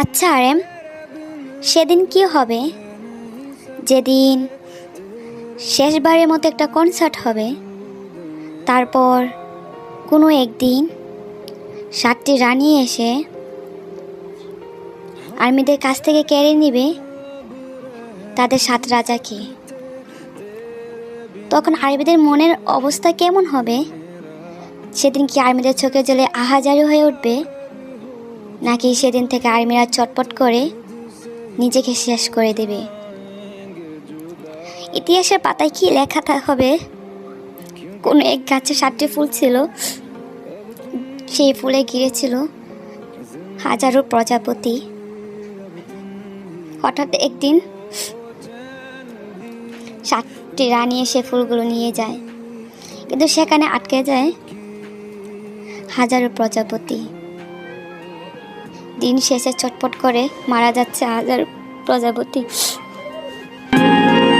আচ্ছা আরেম, সেদিন কি হবে যেদিন শেষবারের মতো একটা কনসার্ট হবে, তারপর কোনো একদিন 7টি রানী এসে আর্মিদের কাছ থেকে কেড়ে নিবে তাদের 7 রাজাকে। তখন আর্মিদের মনের অবস্থা কেমন হবে? সেদিন কি আর্মিদের চোখে জলে আহাজারি হয়ে উঠবে, নাকি সেদিন থেকে আর্মিরা চটপট করে নিজেকে শেষ করে দেবে? ইতিহাসের পাতায় কি লেখা হবে? কোনো এক গাছে 7টি ফুল ছিল, সেই ফুলে ঘিরেছিল হাজারো প্রজাপতি। হঠাৎ একদিন 7টি রানী এসে ফুলগুলো নিয়ে যায়, কিন্তু সেখানে আটকে যায় হাজারো প্রজাপতি। দিন শেষে চটপট করে মারা যাচ্ছে হাজার প্রজাপতি।